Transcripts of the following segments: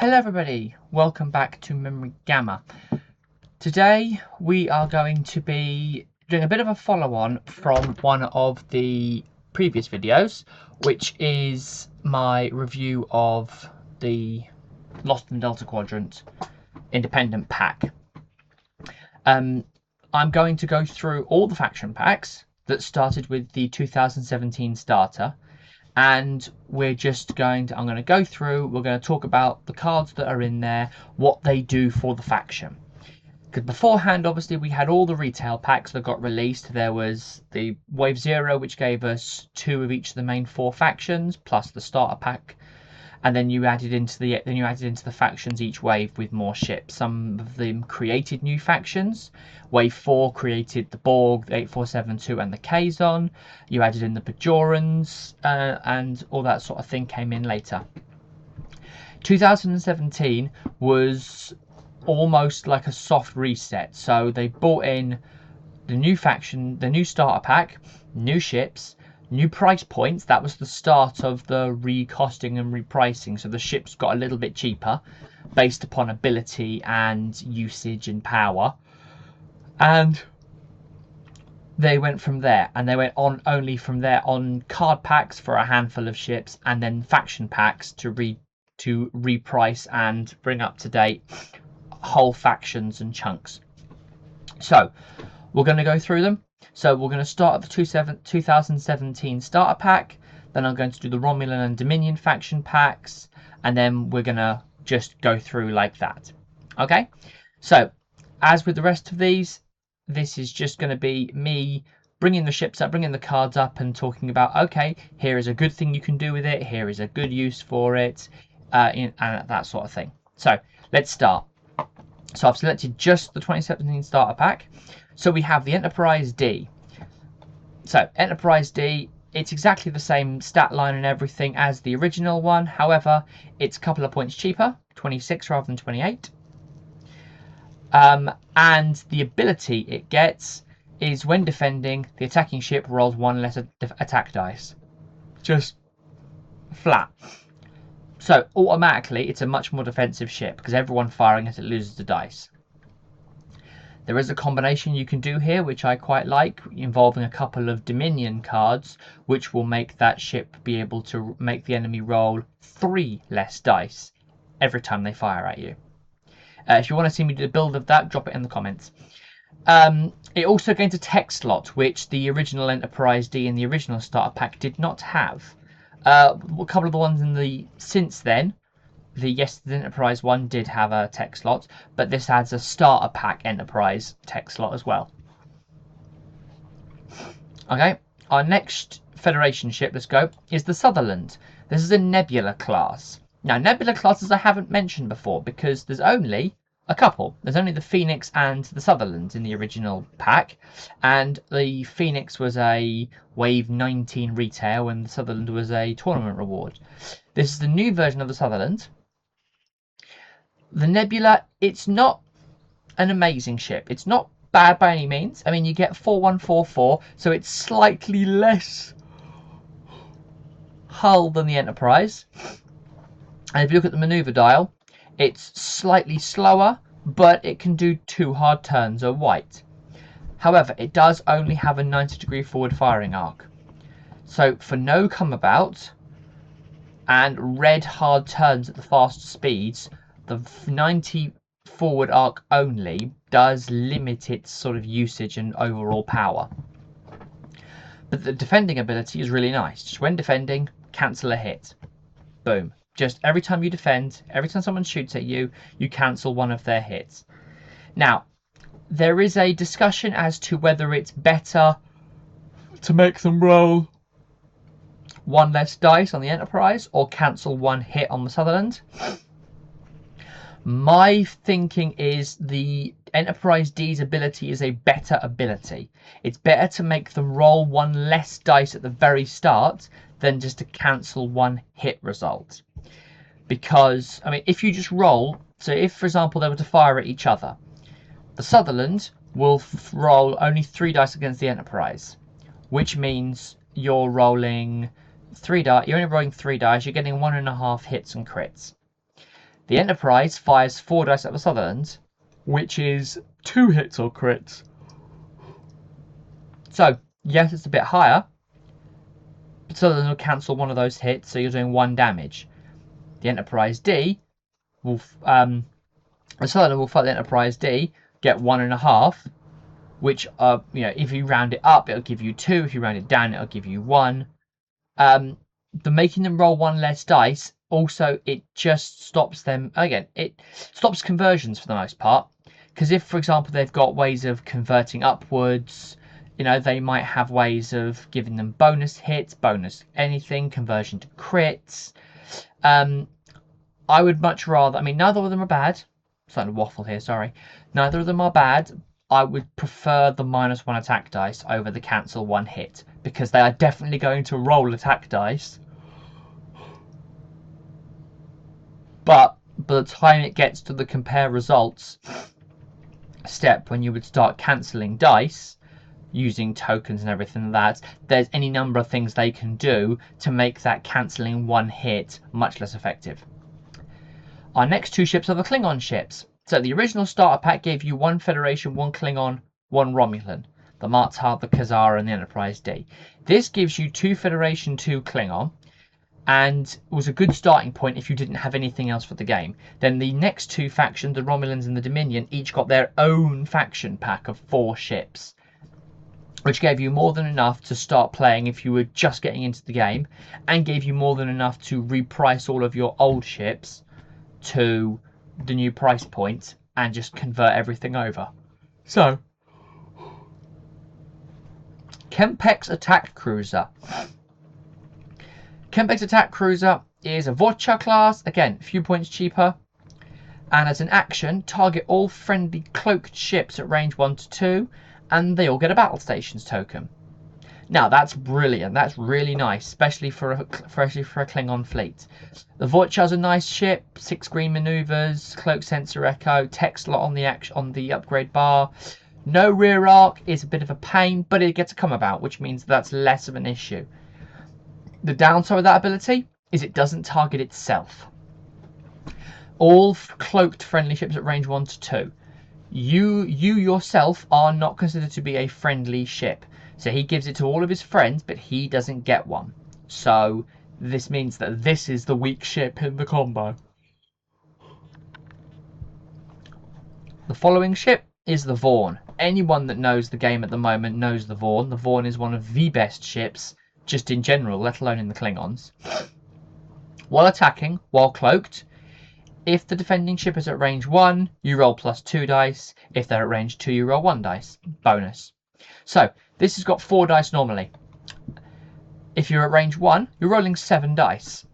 Hello everybody, welcome back to Memory Gamma. Today we are going to be doing a bit of a follow-on from one of the previous videos, which is my review of the Lost in the Delta Quadrant independent pack. I'm going to go through all the faction packs that started with the 2017 starter. And I'm going to go through, we're going to talk about the cards that are in there, what they do for the faction. Because beforehand, obviously, we had all the retail packs that got released. There was the Wave 0, which gave us 2 of each of the main 4 factions, plus the starter pack. And then you added into the factions each wave with more ships. Some of them created new factions. Wave 4 created the Borg, the 8472 and the Kazon. You added in the Bajorans, and all that sort of thing came in later. 2017 was almost like a soft reset. So they brought in the new faction, the new starter pack, new ships, new price points. That was the start of the recosting and repricing. So the ships got a little bit cheaper based upon ability and usage and power. And they went from there. And they went on only from there on card packs for a handful of ships, and then faction packs to reprice and bring up to date whole factions and chunks. So we're going to go through them. So we're going to start at the 2017 starter pack, then I'm going to do the Romulan and Dominion faction packs, and then we're going to just go through like that. Okay, so as with the rest of these, this is just going to be me bringing the ships up, bringing the cards up and talking about, okay, here is a good thing you can do with it, here is a good use for it, and that sort of thing. So let's start. So I've selected just the 2017 starter pack. So we have the Enterprise D. So Enterprise D, it's exactly the same stat line and everything as the original one. However, it's a couple of points cheaper, 26 rather than 28. And the ability it gets is when defending, the attacking ship rolls 1 less attack dice. Just flat. So automatically, it's a much more defensive ship because everyone firing at it loses the dice. There is a combination you can do here, which I quite like, involving a couple of Dominion cards, which will make that ship be able to make the enemy roll 3 less dice every time they fire at you. If you want to see me do the build of that, drop it in the comments. It also gains a tech slot, which the original Enterprise D and the original starter pack did not have. A couple of the ones in the since then, the Enterprise one did have a tech slot, but this adds a starter pack Enterprise tech slot as well. Okay, our next Federation ship, let's go, is the Sutherland. This is a Nebula class. Now, Nebula classes I haven't mentioned before because there's only a couple. There's only the Phoenix and the Sutherland in the original pack, and the Phoenix was a Wave 19 retail and the Sutherland was a tournament reward. This is the new version of the Sutherland. The Nebula, it's not an amazing ship. It's not bad by any means. I mean, you get 4144, so it's slightly less hull than the Enterprise. And if you look at the maneuver dial, it's slightly slower, but it can do 2 hard turns or white. However, it does only have a 90-degree forward firing arc. So for no come about and red hard turns at the fast speeds, the 90 forward arc only does limit its sort of usage and overall power. But the defending ability is really nice. Just when defending, cancel a hit. Boom. Just every time you defend, every time someone shoots at you, you cancel one of their hits. Now, there is a discussion as to whether it's better to make them roll 1 less dice on the Enterprise or cancel 1 hit on the Sutherland. My thinking is the Enterprise D's ability is a better ability. It's better to make them roll 1 less dice at the very start than just to cancel 1 hit result. Because, I mean, if you just roll, so if, for example, they were to fire at each other, the Sutherland will roll only 3 dice against the Enterprise, which means you're rolling 3 dice, you're only rolling 3 dice, you're getting 1.5 hits and crits. The Enterprise fires 4 dice at the Sutherland, which is 2 hits or crits. So, yes, it's a bit higher. But Sutherland will cancel one of those hits, so you're doing 1 damage. The Enterprise D will, the Sutherland will fight the Enterprise D, get 1.5, which, if you round it up, it'll give you 2. If you round it down, it'll give you 1. The making them roll 1 less dice, also, it just stops them, again, it stops conversions for the most part. Because if, for example, they've got ways of converting upwards, they might have ways of giving them bonus hits, bonus anything, conversion to crits. I would much rather, neither of them are bad. I'm starting to waffle here, sorry. Neither of them are bad. I would prefer the -1 attack dice over the cancel 1 hit, because they are definitely going to roll attack dice. But by the time it gets to the compare results step, when you would start cancelling dice, using tokens and everything like that, there's any number of things they can do to make that cancelling 1 hit much less effective. Our next 2 ships are the Klingon ships. So the original starter pack gave you 1 Federation, 1 Klingon, 1 Romulan. The Martar, the Khazar, and the Enterprise D. This gives you 2 Federation, 2 Klingon, and was a good starting point if you didn't have anything else for the game. Then the next 2 factions, the Romulans and the Dominion, each got their own faction pack of 4 ships, which gave you more than enough to start playing if you were just getting into the game, and gave you more than enough to reprice all of your old ships to the new price point and just convert everything over. So, Kempek's Attack Cruiser. Kempek's Attack Cruiser is a Voyager class, again, a few points cheaper. And as an action, target all friendly cloaked ships at range 1 to 2, and they all get a Battle Stations token. Now, that's brilliant. That's really nice, especially for a Klingon fleet. The Voyager's a nice ship, 6 green maneuvers, cloak sensor echo, text lot on the upgrade bar. No rear arc is a bit of a pain, but it gets a come about, which means that's less of an issue. The downside of that ability is it doesn't target itself. All cloaked friendly ships at range 1 to 2. You yourself are not considered to be a friendly ship. So he gives it to all of his friends, but he doesn't get one. So this means that this is the weak ship in the combo. The following ship is the Vaughn. Anyone that knows the game at the moment knows the Vaughn. The Vaughn is one of the best ships, just in general, let alone in the Klingons. While attacking, while cloaked, if the defending ship is at range 1, you roll +2 dice. If they're at range 2, you roll 1 dice. Bonus. So, this has got 4 dice normally. If you're at range 1, you're rolling 7 dice.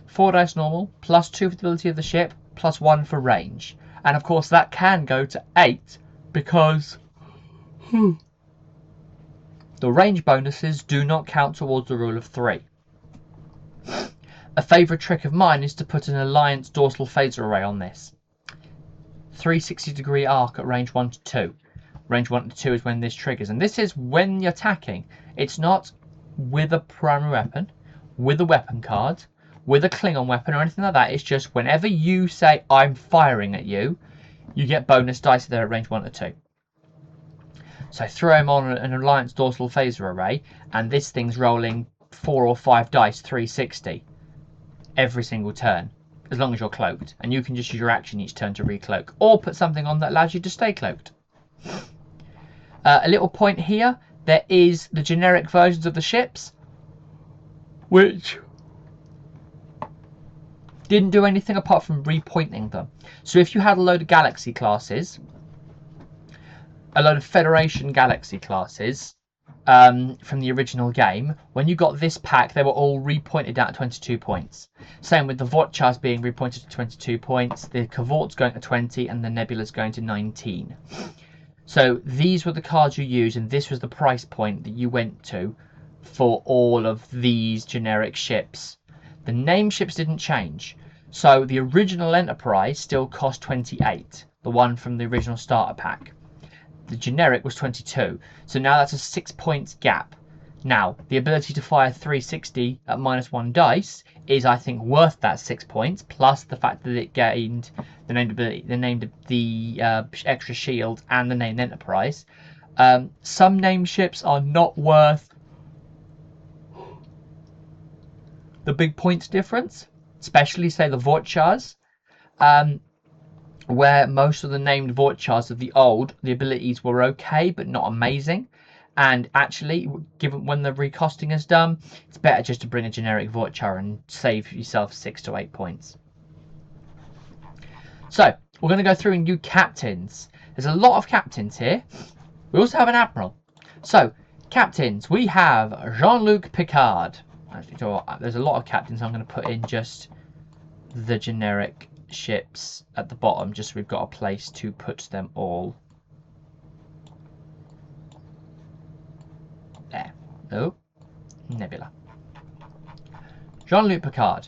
4 dice normal, +2 for the ability of the ship, +1 for range. And of course that can go to 8 because the range bonuses do not count towards the rule of 3. A favourite trick of mine is to put an Alliance dorsal phaser array on this. 360-degree arc at range 1 to 2. Range 1 to 2 is when this triggers. And this is when you're attacking. It's not with a primary weapon, with a weapon card, with a Klingon weapon or anything like that. It's just whenever you say, I'm firing at you, you get bonus dice there at range 1 to 2. So throw him on an Alliance dorsal phaser array, and this thing's rolling 4 or 5 dice, 360, every single turn, as long as you're cloaked. And you can just use your action each turn to recloak, or put something on that allows you to stay cloaked. A little point here, there is the generic versions of the ships, which didn't do anything apart from repointing them. So if you had a load of Galaxy classes, a load of Federation Galaxy classes from the original game, when you got this pack, they were all repointed out at 22 points. Same with the Voyagers being repointed to 22 points, the Cavorts going to 20, and the Nebulas going to 19. So these were the cards you used, and this was the price point that you went to for all of these generic ships. The name ships didn't change. So the original Enterprise still cost 28, the one from the original starter pack. The generic was 22. So now that's a 6 points gap. Now, the ability to fire 360 at -1 dice is, I think, worth that 6 points, plus the fact that it gained the named ability, the extra shield, and the named Enterprise. Some named ships are not worth the big points difference, especially, say, the Vorchars, where most of the named Vorchars of the abilities were okay, but not amazing. And actually, given when the recosting is done, it's better just to bring a generic Vorchar and save yourself 6 to 8 points. So, we're going to go through and do captains. There's a lot of captains here. We also have an admiral. So, captains, we have Jean-Luc Picard. Actually, there's a lot of captains. I'm going to put in just the generic ships at the bottom, just so we've got a place to put them all. There. Oh, Nebula. Jean-Luc Picard.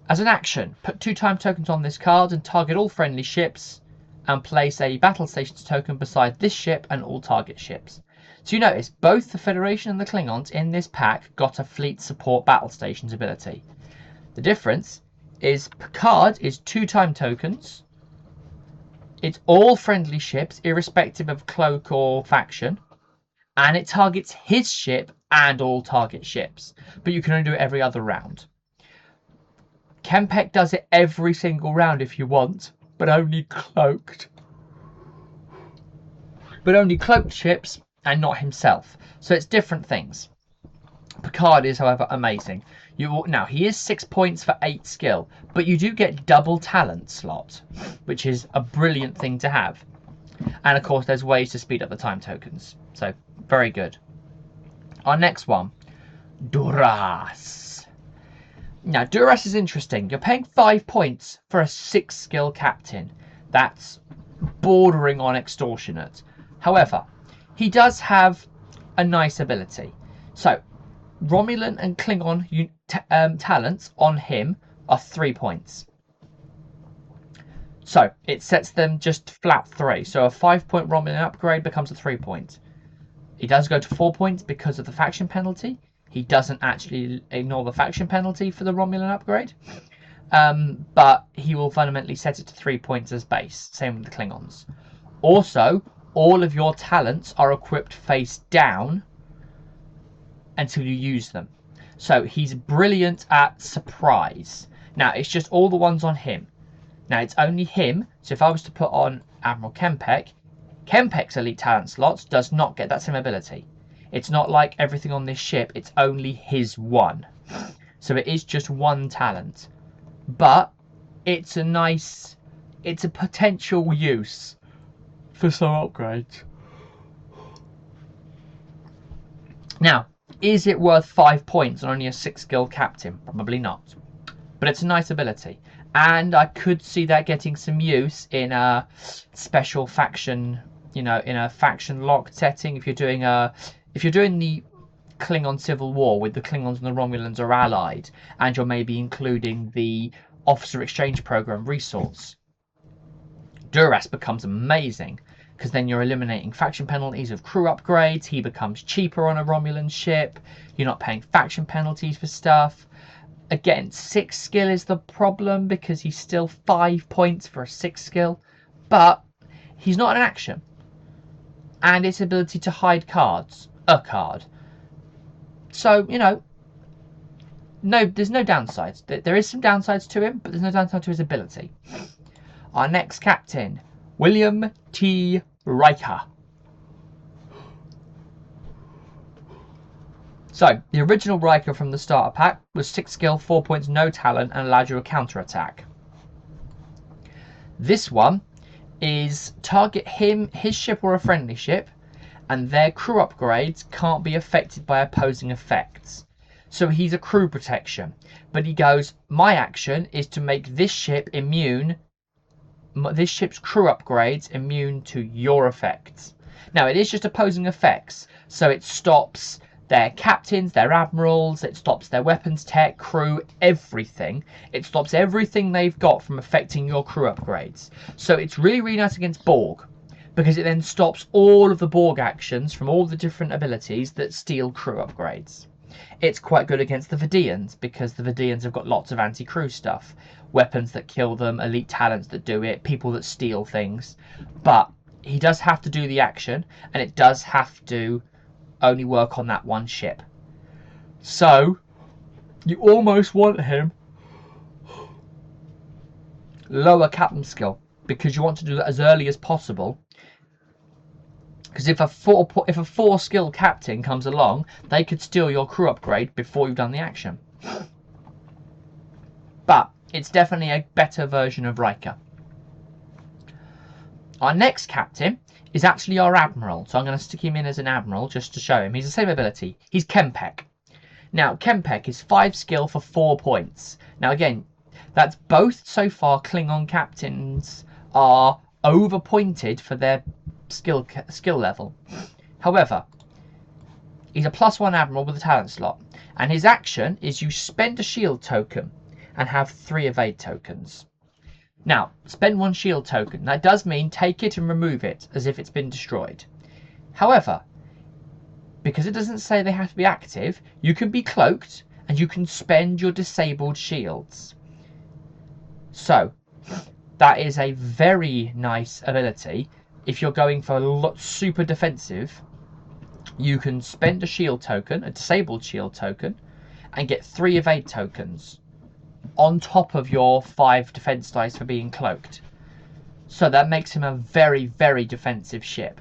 As an action, put 2 time tokens on this card and target all friendly ships, and place a battle stations token beside this ship and all target ships. So you notice both the Federation and the Klingons in this pack got a fleet support battle stations ability. The difference is Picard is 2 time tokens. It's all friendly ships, irrespective of cloak or faction. And it targets his ship and all target ships. But you can only do it every other round. Kempek does it every single round if you want, but only cloaked. But only cloaked ships and not himself. So it's different things. Picard is, however, amazing. Now, he is 6 points for 8 skill, but you do get double talent slot, which is a brilliant thing to have. And of course, there's ways to speed up the time tokens. So, very good. Our next one, Duras. Now, Duras is interesting. You're paying 5 points for a 6 skill captain. That's bordering on extortionate. However, he does have a nice ability. So, Romulan and Klingon talents on him are 3 points. So, it sets them just flat 3. So, a 5-point Romulan upgrade becomes a 3 point. He does go to 4 points because of the faction penalty. He doesn't actually ignore the faction penalty for the Romulan upgrade. But he will fundamentally set it to 3 points as base. Same with the Klingons. Also, all of your talents are equipped face down until you use them. So he's brilliant at surprise. Now, it's just all the ones on him. Now, it's only him. So if I was to put on Admiral Kempek, Kempek's elite talent slots does not get that same ability. It's not like everything on this ship. It's only his one. So it is just 1 talent. But it's a potential use for some upgrades. Now, is it worth 5 points on only a 6 skill captain? Probably not. But it's a nice ability. And I could see that getting some use in a special faction, in a faction locked setting. If you're doing the Klingon Civil War with the Klingons and the Romulans are allied, and you're maybe including the Officer Exchange Program resource, Duras becomes amazing, because then you're eliminating faction penalties of crew upgrades. He becomes cheaper on a Romulan ship. You're not paying faction penalties for stuff. Again, 6 skill is the problem because he's still 5 points for a 6 skill, but he's not an action. And its ability to hide cards, a card. So, no, there's no downsides. There is some downsides to him, but there's no downside to his ability. Our next captain, William T. Riker. So, the original Riker from the starter pack was 6 skill, 4 points, no talent, and allowed you a counter-attack. This one is target him, his ship or a friendly ship, and their crew upgrades can't be affected by opposing effects. So he's a crew protection. But he goes, my action is to make this ship immune, this ship's crew upgrades immune to your effects. Now, it is just opposing effects, so it stops their captains, their admirals, it stops their weapons tech, crew, everything. It stops everything they've got from affecting your crew upgrades. So it's really, really nice against Borg, because it then stops all of the Borg actions from all the different abilities that steal crew upgrades. It's quite good against the Vidians, because the Vidians have got lots of anti-crew stuff. Weapons that kill them, elite talents that do it, people that steal things. But he does have to do the action, and it does have to only work on that one ship. So, you almost want him lower captain skill, because you want to do that as early as possible. Because if a 4 skill captain comes along, they could steal your crew upgrade before you've done the action. But it's definitely a better version of Riker. Our next captain is actually our admiral, so I'm going to stick him in as an admiral just to show him. He's the same ability. He's Kempek. Now, Kempek is 5 skill for 4 points. Now, again, that's both so far Klingon captains are overpointed for their skill level. However, he's a +1 admiral with a talent slot, and his action is you spend a shield token and have 3 evade tokens. Now, spend 1 shield token. That does mean take it and remove it as if it's been destroyed. However, because it doesn't say they have to be active, you can be cloaked and you can spend your disabled shields. So, that is a very nice ability. If you're going for a lot super defensive, you can spend a shield token, a disabled shield token, and get 3 evade tokens on top of your 5 defense dice for being cloaked. So that makes him a very, very defensive ship.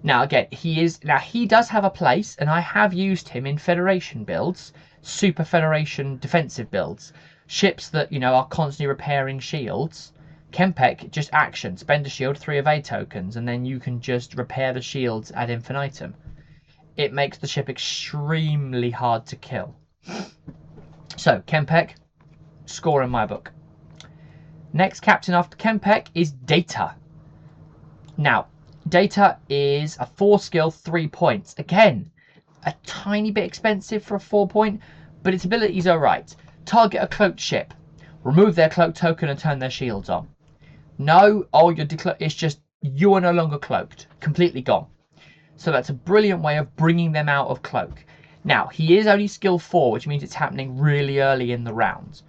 Now again, he does have a place, and I have used him in Federation builds, Super Federation defensive builds, ships that, you know, are constantly repairing shields. Kempek, just action, spend a shield, 3 evade tokens, and then you can just repair the shields ad infinitum. It makes the ship extremely hard to kill. So, Kempek, score in my book. Next captain after Kempek is Data. Now, Data is a 4 skill, 3 points. Again, a tiny bit expensive for a 4 point, but its abilities are right. Target a cloaked ship, remove their cloak token and turn their shields on. No, it's just you are no longer cloaked, completely gone. So that's a brilliant way of bringing them out of cloak. Now, he is only skill 4, which means it's happening really early in the round.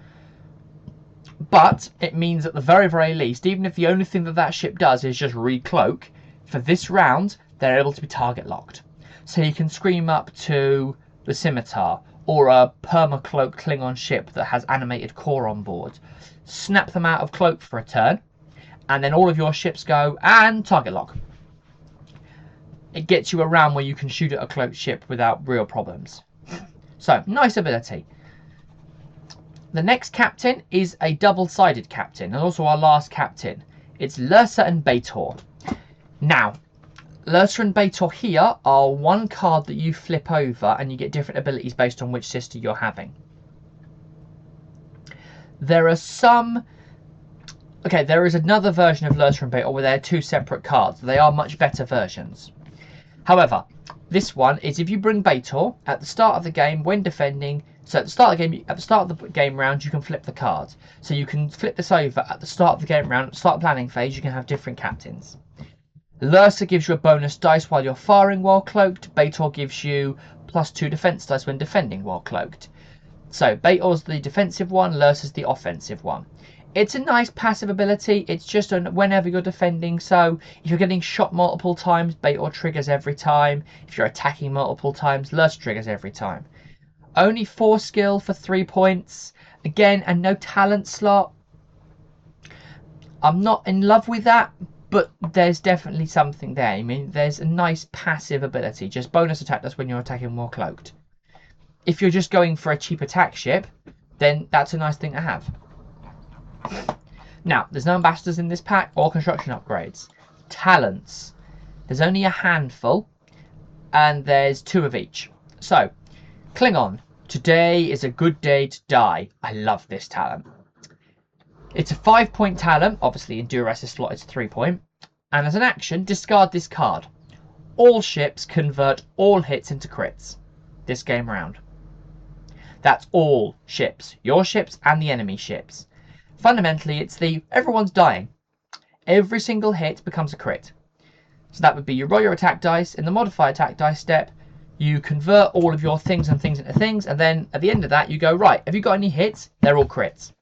But it means at the very, very least, even if the only thing that ship does is just re-cloak, for this round, they're able to be target locked. So you can scream up to the Scimitar, or a perma-cloak Klingon ship that has animated core on board. Snap them out of cloak for a turn, and then all of your ships go and target lock. It gets you around where you can shoot at a cloaked ship without real problems. So, nice ability. The next captain is a double-sided captain, and also our last captain. It's Lursa and B'Etor. Now, Lursa and B'Etor here are one card that you flip over, and you get different abilities based on which sister you're having. There are some... Okay, there is another version of Lursa and B'Etor where they're 2 separate cards. They are much better versions. However, this one is if you bring B'Etor at the start of the game when defending. So at the start of the game round, you can flip the card. So you can flip this over at the start of the game round. At the start of planning phase, you can have different captains. Lursa gives you a bonus dice while you're firing while cloaked. B'Etor gives you +2 defense dice when defending while cloaked. So B'Etor's the defensive one, Lursa's the offensive one. It's a nice passive ability. It's just whenever you're defending. So if you're getting shot multiple times, B'Etor triggers every time. If you're attacking multiple times, Lursa triggers every time. Only 4 skill for 3 points. Again, and no talent slot. I'm not in love with that, but there's definitely something there. I mean, there's a nice passive ability. Just bonus attack dice when you're attacking while cloaked. If you're just going for a cheap attack ship, then that's a nice thing to have. Now, there's no ambassadors in this pack or construction upgrades. Talents. There's only a handful, and there's 2 of each. So, Klingon. Today is a good day to die. I love this talent. It's a 5-point talent. Obviously, in Duras' slot, it's a 3-point. And as an action, discard this card. All ships convert all hits into crits this game round. That's all ships. Your ships and the enemy ships. Fundamentally, it's everyone's dying. Every single hit becomes a crit. So that would be you roll your attack dice. In the modify attack dice step, you convert all of your things and things into things, and then at the end of that you go, right, have you got any hits? They're all crits.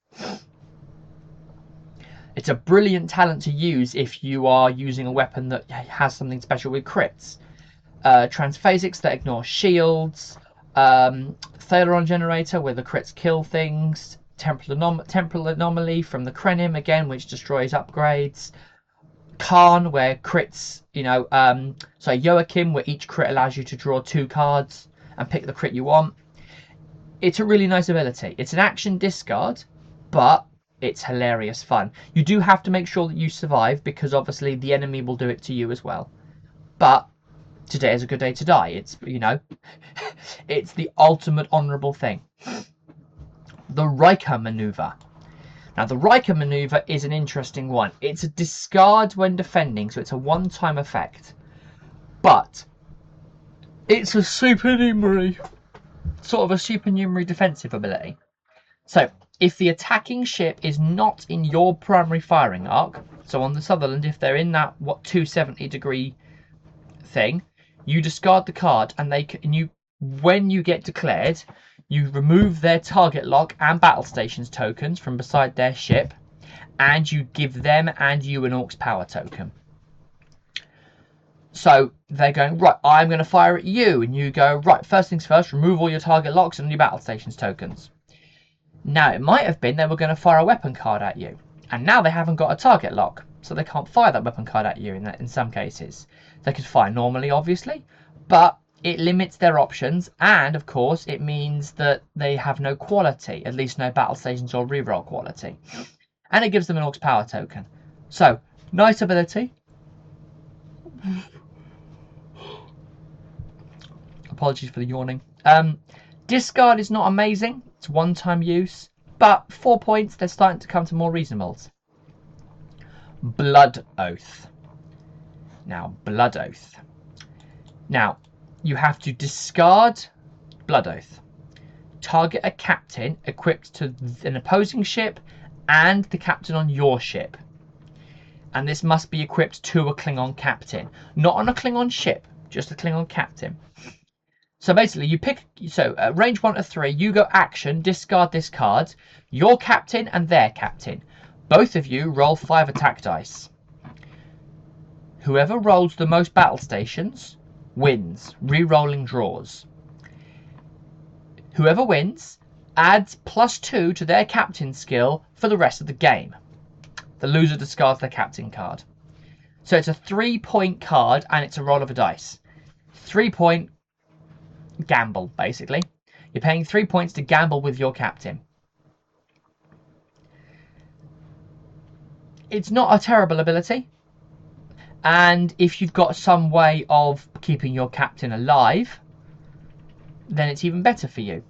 It's a brilliant talent to use if you are using a weapon that has something special with crits. Transphasics that ignore shields, Thaleron Generator where the crits kill things, Temporal Anomaly from the Krenim again, which destroys upgrades, Khan where crits, Joachim where each crit allows you to draw 2 cards and pick the crit you want. It's a really nice ability. It's an action discard, but it's hilarious fun. You do have to make sure that you survive, because obviously the enemy will do it to you as well. But today is a good day to die. It's, it's the ultimate honourable thing. The Riker Maneuver. Now, the Riker Maneuver is an interesting one. It's a discard when defending, so it's a one-time effect. But it's a supernumerary, sort of a supernumerary defensive ability. So, if the attacking ship is not in your primary firing arc, so on the Sutherland, if they're in that 270 degree thing, you discard the card, and when you get declared, you remove their target lock and battle stations tokens from beside their ship, and you give them and you an Orc's power token. So they're going, right, I'm going to fire at you, and you go, right, first things first, remove all your target locks and your battle stations tokens. Now, it might have been they were going to fire a weapon card at you, and now they haven't got a target lock, so they can't fire that weapon card at you in some cases. They could fire normally, obviously, but it limits their options, and of course it means that they have no quality, at least no battle stations or reroll quality, and it gives them an Orc's power token. So, nice ability. Apologies for the yawning. Discard is not amazing. It's one-time use, but 4 points, they're starting to come to more reasonables. Blood Oath. Now, Blood Oath. Now, you have to discard Blood Oath. Target a captain equipped to an opposing ship and the captain on your ship. And this must be equipped to a Klingon captain. Not on a Klingon ship, just a Klingon captain. So basically, you pick, range 1 to 3, you go action, discard this card, your captain and their captain. Both of you roll 5 attack dice. Whoever rolls the most battle stations wins, re-rolling draws. Whoever wins adds +2 to their captain skill for the rest of the game. The loser discards their captain card. So it's a 3-point card, and it's a roll of a dice. 3-point gamble, basically. You're paying 3 points to gamble with your captain. It's not a terrible ability, and if you've got some way of keeping your captain alive, then it's even better for you.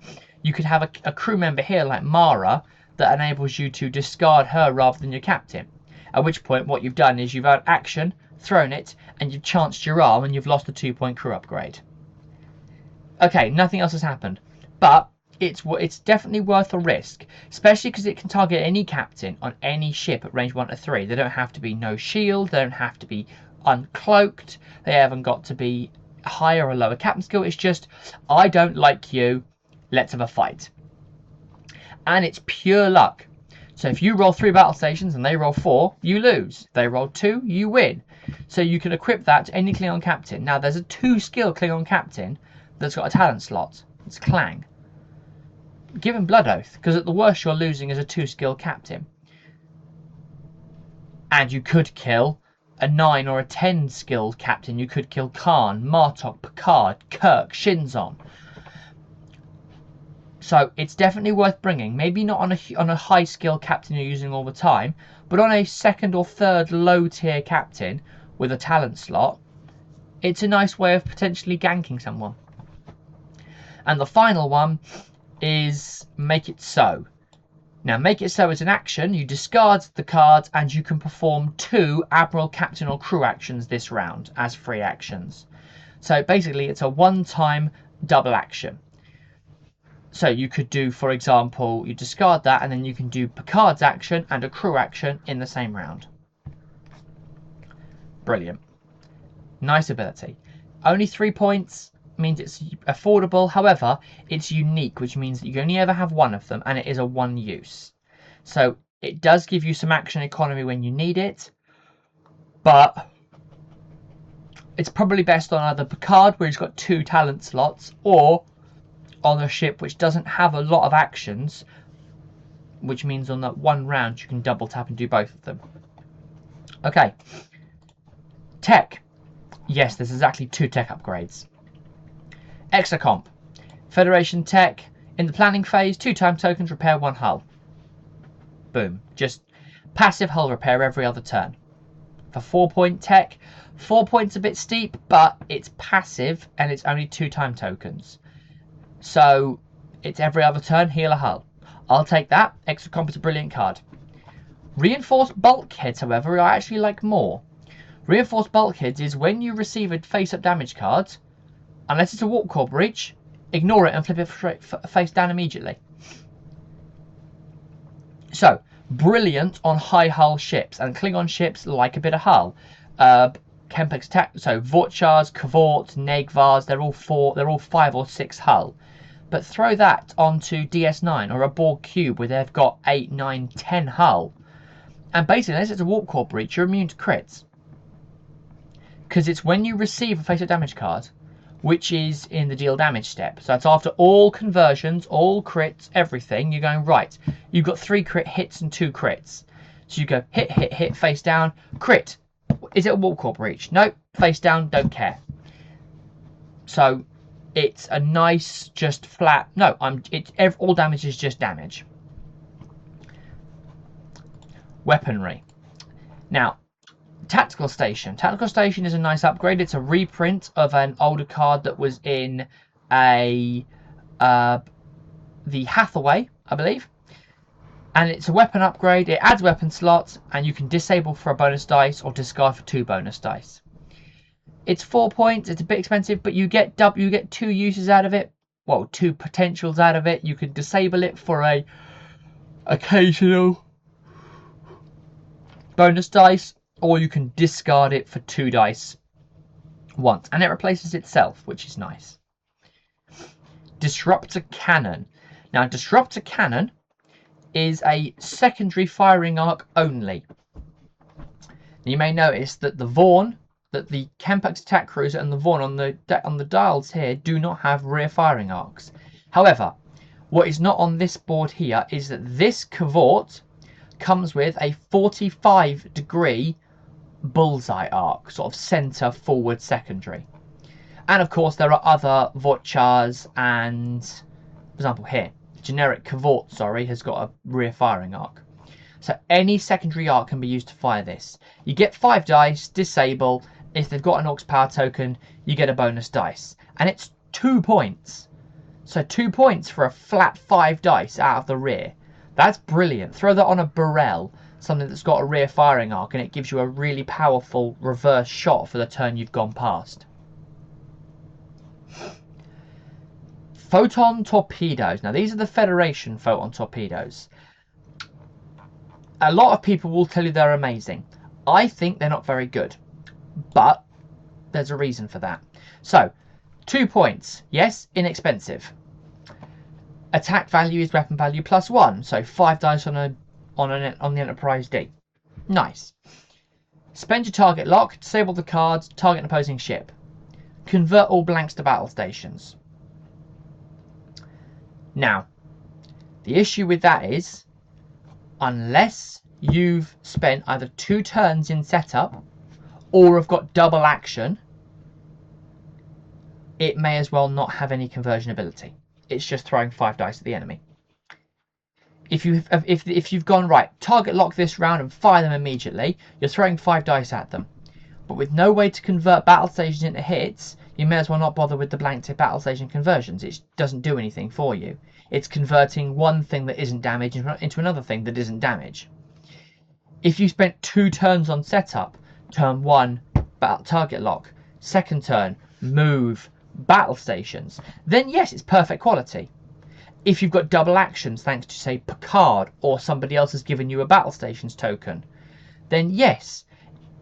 You could have a crew member here like Mara that enables you to discard her rather than your captain, at which point what you've done is you've had action, thrown it, and you've chanced your arm, and you've lost a 2-point crew upgrade. Okay, nothing else has happened, but it's definitely worth a risk, especially because it can target any captain on any ship at range 1 to 3. They don't have to be no shield, they don't have to be uncloaked, they haven't got to be higher or lower captain skill. It's just, I don't like you, let's have a fight. And it's pure luck. So if you roll 3 battle stations and they roll 4, you lose. If they roll 2, you win. So you can equip that to any Klingon captain. Now there's a 2-skill Klingon captain that's got a talent slot. It's Clang. Give him Blood Oath, because at the worst you're losing as a 2-skill captain. And you could kill a 9 or a 10-skilled captain. You could kill Khan, Martok, Picard, Kirk, Shinzon. So it's definitely worth bringing. Maybe not on a high-skill captain you're using all the time, but on a 2nd or 3rd low-tier captain with a talent slot, it's a nice way of potentially ganking someone. And the final one is Make It So. Now, Make It So is an action. You discard the cards and you can perform 2 Admiral, Captain or Crew actions this round as free actions. So basically it's a one-time double action. So you could do, for example, you discard that and then you can do Picard's action and a crew action in the same round. Brilliant. Nice ability. Only 3 points means it's affordable. However, it's unique, which means that you can only ever have one of them, and it is a one use. So it does give you some action economy when you need it, but it's probably best on either Picard, where he's got 2 talent slots, or on a ship which doesn't have a lot of actions, which means on that one round you can double tap and do both of them. Okay. Tech. Yes, there's exactly 2 tech upgrades. Extra comp. Federation tech. In the planning phase, 2 time tokens, repair 1 hull. Boom. Just passive hull repair every other turn. For 4-point tech, 4 points a bit steep, but it's passive and it's only 2 time tokens. So it's every other turn, heal a hull. I'll take that. Extra comp is a brilliant card. Reinforced bulkheads, however, I actually like more. Reinforced bulkheads is when you receive a face-up damage card, unless it's a warp core breach, ignore it and flip it face down immediately. So, brilliant on high hull ships, and Klingon ships like a bit of hull. Kempeks attack, so Vorchars, Kvorts, Negvars, they're all 5 or 6 hull. But throw that onto DS9 or a Borg cube where they've got 8, 9, 10 hull, and basically, unless it's a warp core breach, you're immune to crits. Because it's when you receive a face-up damage card, which is in the deal damage step. So it's after all conversions, all crits, everything. You're going, right, you've got 3 crit hits and 2 crits. So you go hit, hit, hit, face down, crit. Is it a warp core breach? Nope, face down, don't care. So it's a nice, just flat, no, all damage is just damage. Weaponry. Now, Tactical Station. Tactical Station is a nice upgrade. It's a reprint of an older card that was in the Hathaway, I believe. And it's a weapon upgrade. It adds weapon slots, and you can disable for a bonus dice or discard for 2 bonus dice. It's 4 points. It's a bit expensive, but you get 2 uses out of it. Well, 2 potentials out of it. You can disable it for a occasional bonus dice, or you can discard it for 2 dice once, and it replaces itself, which is nice. Disruptor Cannon. Now, Disruptor Cannon is a secondary firing arc only. You may notice that the Vaughn, that the Kempeks attack cruiser and the Vaughn on the dials here do not have rear firing arcs. However, what is not on this board here is that this Kvort comes with a 45-degree bullseye arc, sort of center forward secondary. And of course there are other Vorchars, and for example here, the generic Kvort, has got a rear firing arc. So any secondary arc can be used to fire this. You get 5 dice, disable. If they've got an Aux power token, you get a bonus dice. And it's 2 points. So 2 points for a flat 5 dice out of the rear. That's brilliant. Throw that on a Burrell, something that's got a rear firing arc, and it gives you a really powerful reverse shot for the turn you've gone past. Photon torpedoes. Now, these are the Federation photon torpedoes. A lot of people will tell you they're amazing. I think they're not very good, but there's a reason for that. So, 2 points. Yes, inexpensive. Attack value is weapon value +1, so 5 dice on the Enterprise D. Nice. Spend your target lock, disable the cards, target an opposing ship. Convert all blanks to battle stations. Now, the issue with that is, unless you've spent either 2 turns in setup or have got double action, it may as well not have any conversion ability. It's just throwing 5 dice at the enemy. If you've gone, right, target lock this round and fire them immediately, you're throwing 5 dice at them. But with no way to convert battle stations into hits, you may as well not bother with the blank tip battle station conversions. It doesn't do anything for you. It's converting one thing that isn't damage into another thing that isn't damage. If you spent 2 turns on setup, turn 1, target lock, second turn, move, battle stations, then yes, it's perfect quality. If you've got double actions thanks to, say, Picard, or somebody else has given you a battle stations token, then yes,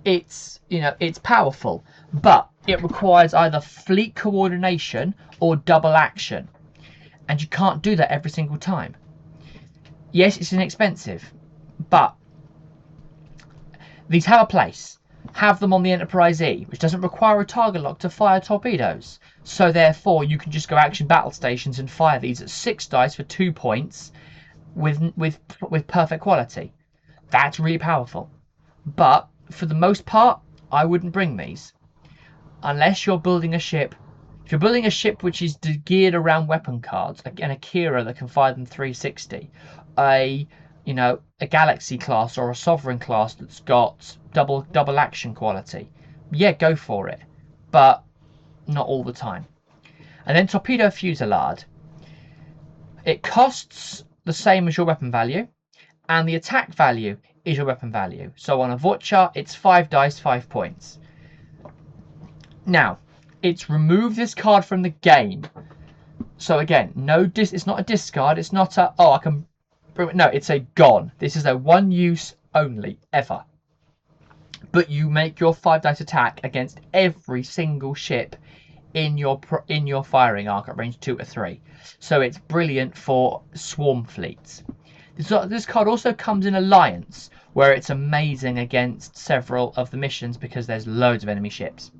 it's, you know, it's powerful, but it requires either fleet coordination or double action, and you can't do that every single time. Yes, it's inexpensive, but these have a place. Have them on the Enterprise E, which doesn't require a target lock to fire torpedoes. So therefore, you can just go action battle stations and fire these at 6 dice for 2 points with perfect quality. That's really powerful. But for the most part, I wouldn't bring these unless you're building a ship. If you're building a ship which is geared around weapon cards, an Akira that can fire them 360, a Galaxy class or a Sovereign class that's got double action quality, yeah, go for it, but not all the time. And then Torpedo Fusillade. It costs the same as your weapon value, and the attack value is your weapon value. So on a Voucher, it's 5 dice, 5 points. Now, it's removed this card from the game. So again, it's not a discard. It's not a, oh, I can... No, it's a gone. This is a one use only, ever. But you make your 5 dice attack against every single ship in your firing arc at range 2 to 3. So it's brilliant for swarm fleets. This card also comes in Alliance, where it's amazing against several of the missions because there's loads of enemy ships.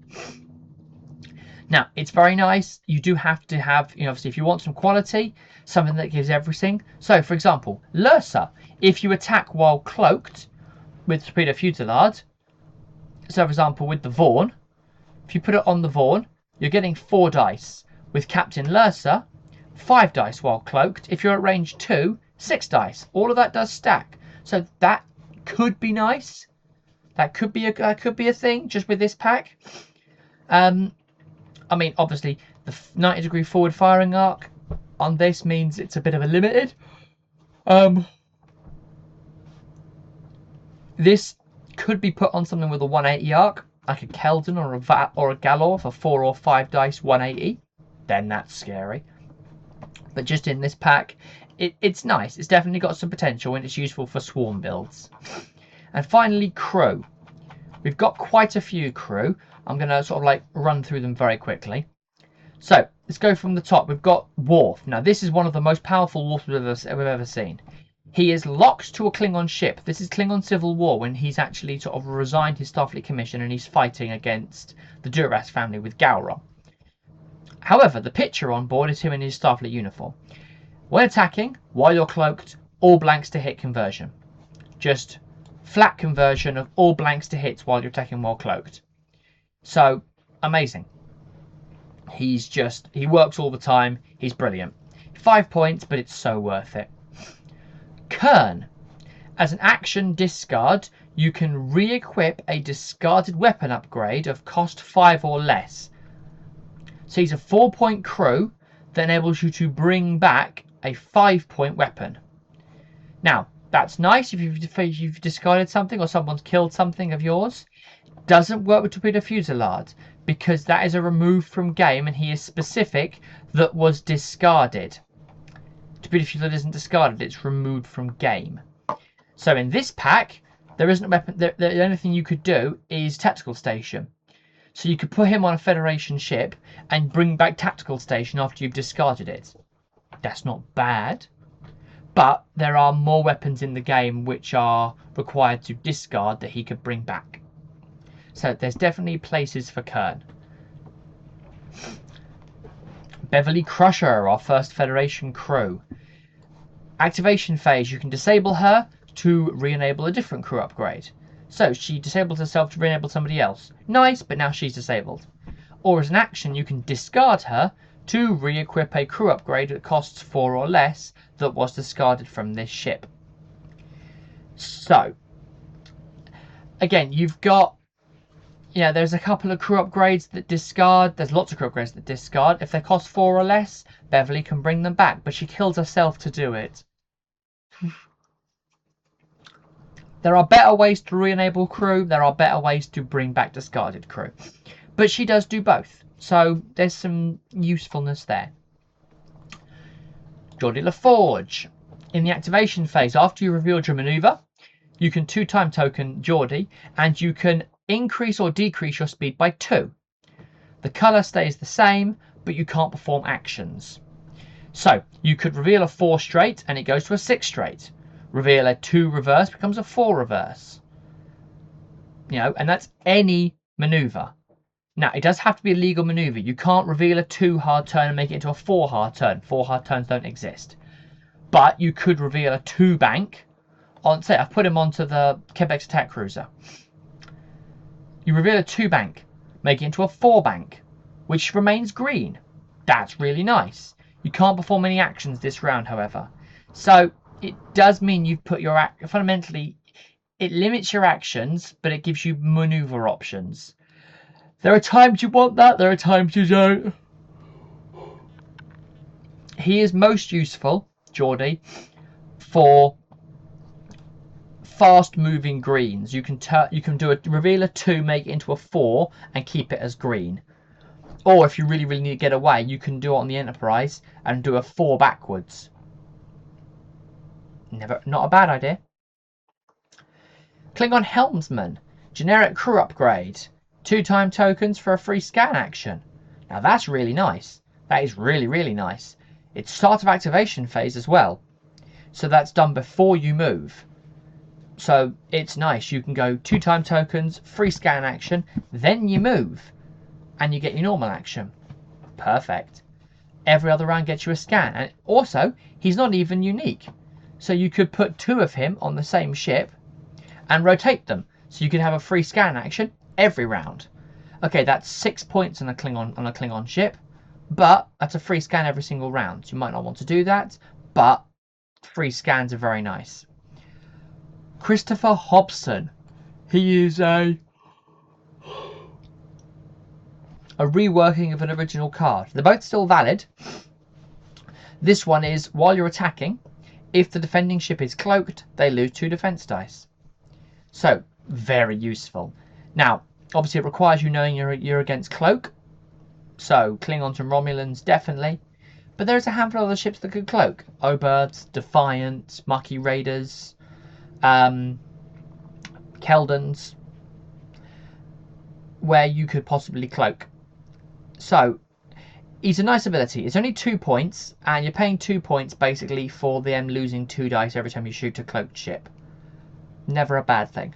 Now, it's very nice. You do have to have, obviously, if you want some quality, something that gives everything. So, for example, Lursa, if you attack while cloaked with Torpedo Fusillade, so for example, with the Vaughn, if you put it on the Vaughn, you're getting 4 dice. With Captain Lursa, 5 dice while cloaked. If you're at range 2, 6 dice. All of that does stack. So that could be nice. That could be a thing just with this pack. I mean, obviously, the 90-degree forward firing arc on this means it's a bit of a limited. This could be put on something with a 180 arc, like a Keldon or a Galor for 4 or 5 dice 180. Then that's scary. But just in this pack, it's nice. It's definitely got some potential and it's useful for swarm builds. And finally, crew. We've got quite a few crew. I'm going to sort of run through them very quickly. So let's go from the top. We've got Worf. Now this is one of the most powerful Worfs we've ever seen. He is locked to a Klingon ship. This is Klingon Civil War when he's actually sort of resigned his Starfleet commission and he's fighting against the Duras family with Gowron. However, the picture on board is him in his Starfleet uniform. When attacking, while you're cloaked, all blanks to hit conversion. Just flat conversion of all blanks to hits while you're attacking while cloaked. So, amazing. He works all the time. He's brilliant. 5 points, but it's so worth it. Kern. As an action discard, you can re-equip a discarded weapon upgrade of cost 5 or less. So he's a 4-point crew that enables you to bring back a 5-point weapon. Now, that's nice if you've discarded something or someone's killed something of yours. Doesn't work with Torpedo Fusillade because that is a remove from game and he is specific that was discarded. Torpedo Fusillade isn't discarded, it's removed from game. So in this pack, there isn't a weapon. The only thing you could do is Tactical Station. So you could put him on a Federation ship and bring back Tactical Station after you've discarded it. That's not bad. But there are more weapons in the game which are required to discard that he could bring back. So there's definitely places for Kern. Beverly Crusher, our first Federation crew. Activation phase, you can disable her to re-enable a different crew upgrade. So she disables herself to re-enable somebody else. Nice, but now she's disabled. Or as an action, you can discard her to re-equip a crew upgrade that costs 4 or less that was discarded from this ship. So, again, you've got, there's a couple of crew upgrades that discard. There's lots of crew upgrades that discard. If they cost 4 or less, Beverly can bring them back, but she kills herself to do it. There are better ways to re-enable crew. There are better ways to bring back discarded crew. But she does do both. So there's some usefulness there. Geordi LaForge. In the activation phase, after you revealed your maneuver, you can 2-time token Geordi, and you can increase or decrease your speed by 2. The colour stays the same, but you can't perform actions. So you could reveal a 4 straight and it goes to a 6 straight. Reveal a 2 reverse becomes a 4 reverse. And that's any manoeuvre. Now, it does have to be a legal manoeuvre. You can't reveal a 2 hard turn and make it into a 4 hard turn. 4 hard turns don't exist. But you could reveal a 2 bank. Say I've put him onto the Quebec attack cruiser. You reveal a 2 bank, make it into a 4 bank, which remains green. That's really nice. You can't perform any actions this round, however. So it does mean you've put your fundamentally, it limits your actions, but it gives you maneuver options. There are times you want that, there are times you don't. He is most useful, Geordie, for fast moving greens. You can do a reveal a 2, make it into a 4 and keep it as green. Or if you really need to get away, you can do it on the Enterprise and do a 4 backwards. Not a bad idea. Klingon Helmsman, generic crew upgrade. 2 time tokens for a free scan action. Now that's really nice. That is really, really nice. It's start of activation phase as well. So that's done before you move. So it's nice. You can go 2 time tokens, free scan action, then you move. And you get your normal action. Perfect. Every other round gets you a scan. And also, he's not even unique. So you could put 2 of him on the same ship and rotate them. So you could have a free scan action every round. Okay, that's 6 points on a Klingon ship, but that's a free scan every single round. So you might not want to do that, but free scans are very nice. Christopher Hobson. He is a reworking of an original card. They're both still valid. This one is, while you're attacking, if the defending ship is cloaked, they lose 2 defense dice. So, very useful. Now, obviously it requires you knowing you're against cloak. So, Klingons and Romulans, definitely. But there's a handful of other ships that could cloak. Oberths, Defiant, Maquis Raiders, Keldons, where you could possibly cloak. So, it's a nice ability. It's only 2 points, and you're paying 2 points basically for them losing 2 dice every time you shoot a cloaked ship. Never a bad thing.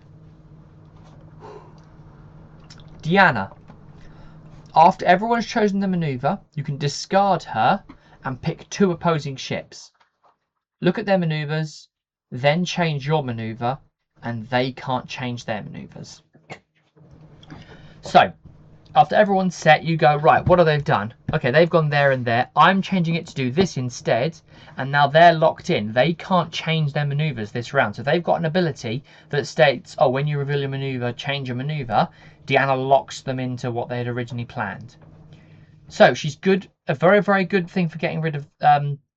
Deanna. After everyone's chosen the manoeuvre, you can discard her and pick 2 opposing ships. Look at their manoeuvres, then change your manoeuvre, and they can't change their manoeuvres. So, after everyone's set, you go, right, what have they done? Okay, they've gone there and there. I'm changing it to do this instead, and now they're locked in. They can't change their manoeuvres this round. So they've got an ability that states, oh, when you reveal your manoeuvre, change your manoeuvre. Deanna locks them into what they had originally planned. So she's good, a very, very good thing for getting rid of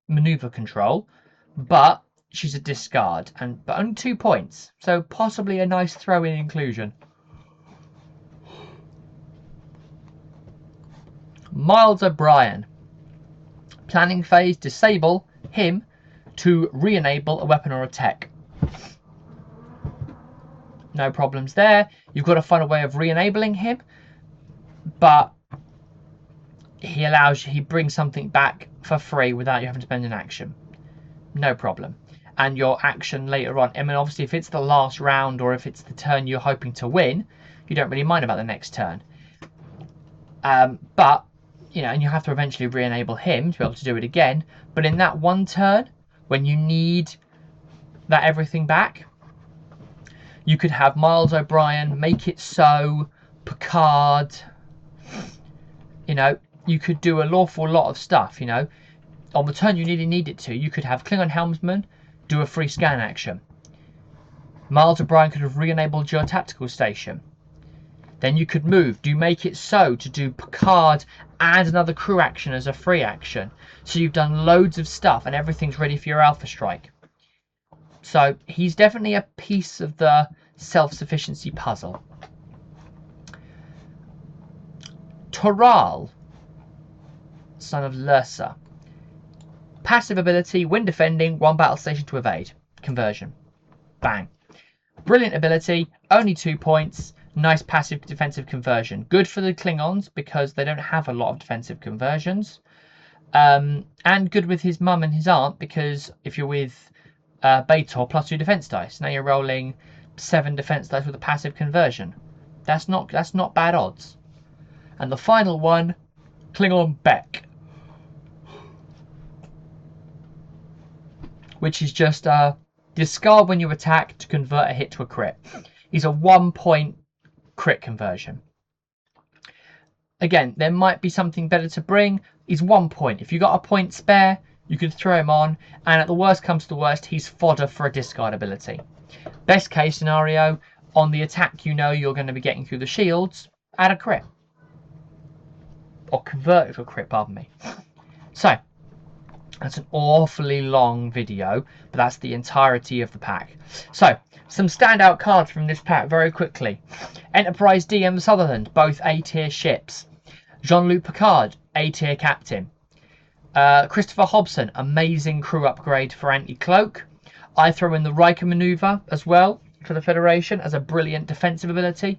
manoeuvre control, but she's a discard, but only 2 points. So possibly a nice throw-in inclusion. Miles O'Brien. Planning phase, disable him to re-enable a weapon or a tech. No problems there. You've got to find a way of re-enabling him, but he brings something back for free without you having to spend an action. No problem. And your action later on, I mean, obviously if it's the last round or if it's the turn you're hoping to win, you don't really mind about the next turn. But and you have to eventually re-enable him to be able to do it again. But in that one turn, when you need that everything back, you could have Miles O'Brien, make it so, Picard, you could do an awful lot of stuff, On the turn you really need it to, you could have Klingon Helmsman do a free scan action. Miles O'Brien could have re-enabled your tactical station. Then you could move, do make it so to do Picard and another crew action as a free action. So you've done loads of stuff and everything's ready for your Alpha Strike. So he's definitely a piece of the self-sufficiency puzzle. Toral, son of Lursa. Passive ability, when defending, 1 battle station to evade. Conversion. Bang. Brilliant ability, only 2 points. Nice passive defensive conversion. Good for the Klingons because they don't have a lot of defensive conversions. And good with his mum and his aunt because if you're with Baitor, +2 defense dice. Now you're rolling 7 defense dice with a passive conversion. That's not bad odds. And the final one, Klingon Beck, which is just discard when you attack to convert a hit to a crit. He's a 1-point crit conversion. Again, there might be something better to bring. He's 1 point. If you got a point spare, you can throw him on, and at the worst comes to worst, he's fodder for a discard ability. Best case scenario, on the attack you know you're going to be getting through the shields, add a crit. Or convert it to a crit, pardon me. So, that's an awfully long video, but that's the entirety of the pack. So, some standout cards from this pack very quickly. Enterprise D and the Sutherland, both A-tier ships. Jean-Luc Picard, A-tier captain. Christopher Hobson, amazing crew upgrade for Anti-Cloak. I throw in the Riker maneuver as well for the Federation as a brilliant defensive ability.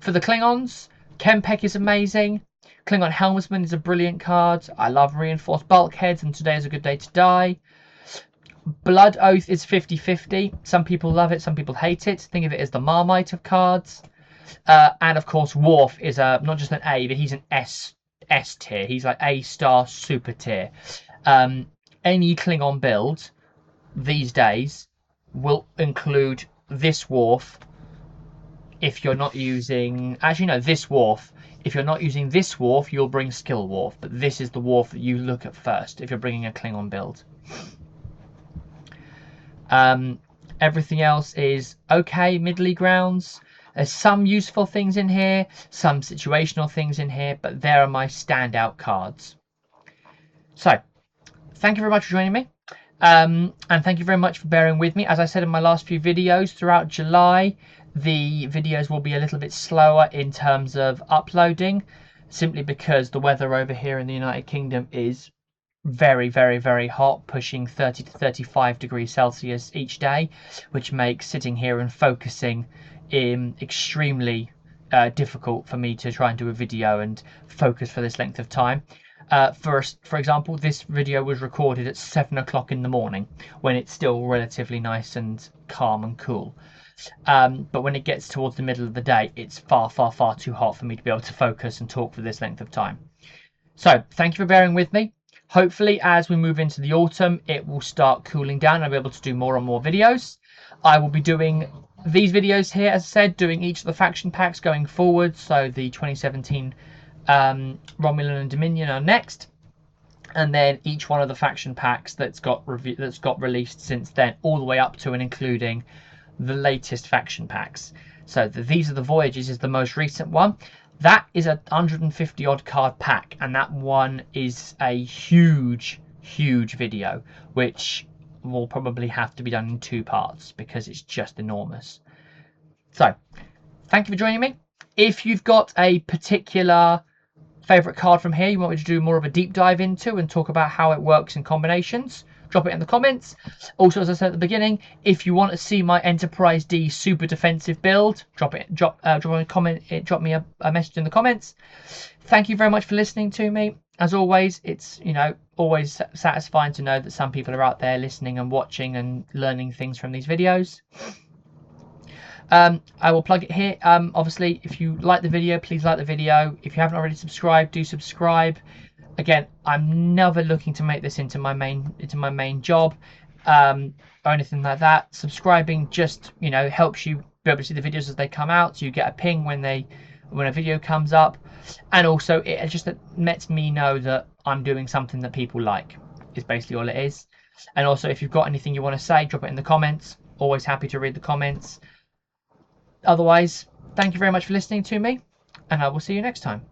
For the Klingons, Kempek is amazing. Klingon Helmsman is a brilliant card. I love reinforced bulkheads, and today is a good day to die. Blood Oath is 50-50. Some people love it, some people hate it. Think of it as the Marmite of cards. And of course, Worf is not just an A, but he's an S tier. He's like A star super tier. Any Klingon build these days will include this Worf. If you're not using, actually no, this Worf. If you're not using this Worf, you'll bring Skill Worf, but this is the Worf that you look at first if you're bringing a Klingon build. Everything else is okay, middly grounds. There's some useful things in here, some situational things in here, but there are my standout cards. So, thank you very much for joining me. And thank you very much for bearing with me. As I said in my last few videos, throughout July, the videos will be a little bit slower in terms of uploading, simply because the weather over here in the United Kingdom is very, very, very hot, pushing 30 to 35 degrees Celsius each day, which makes sitting here and focusing extremely difficult for me to try and do a video and focus for this length of time. For example, this video was recorded at 7 o'clock in the morning when it's still relatively nice and calm and cool. But when it gets towards the middle of the day, it's far, far, far too hot for me to be able to focus and talk for this length of time. So thank you for bearing with me. Hopefully, as we move into the autumn, it will start cooling down and I'll be able to do more and more videos. I will be doing these videos here, as I said, doing each of the faction packs going forward. So the 2017 Romulan and Dominion are next, and then each one of the faction packs that's got released since then, all the way up to and including the latest faction packs. So these are the Voyages is the most recent one. That is a 150 odd card pack, and that one is a huge video, which will probably have to be done in 2 parts because it's just enormous. So thank you for joining me. If you've got a particular favorite card from here you want me to do more of a deep dive into and talk about how it works in combinations, drop it in the comments. Also, as I said at the beginning, if you want to see my Enterprise D super defensive build, drop me a message in the comments. Thank you very much for listening to me. As always, it's always satisfying to know that some people are out there listening and watching and learning things from these videos. I will plug it here. Obviously, if you like the video, please like the video. If you haven't already subscribed, do subscribe. Again, I'm never looking to make this into my main job or anything like that. Subscribing just helps you be able to see the videos as they come out, so you get a ping when a video comes up, and also it just lets me know that I'm doing something that people like. Is basically all it is. And also, if you've got anything you want to say, drop it in the comments. Always happy to read the comments. Otherwise, thank you very much for listening to me, and I will see you next time.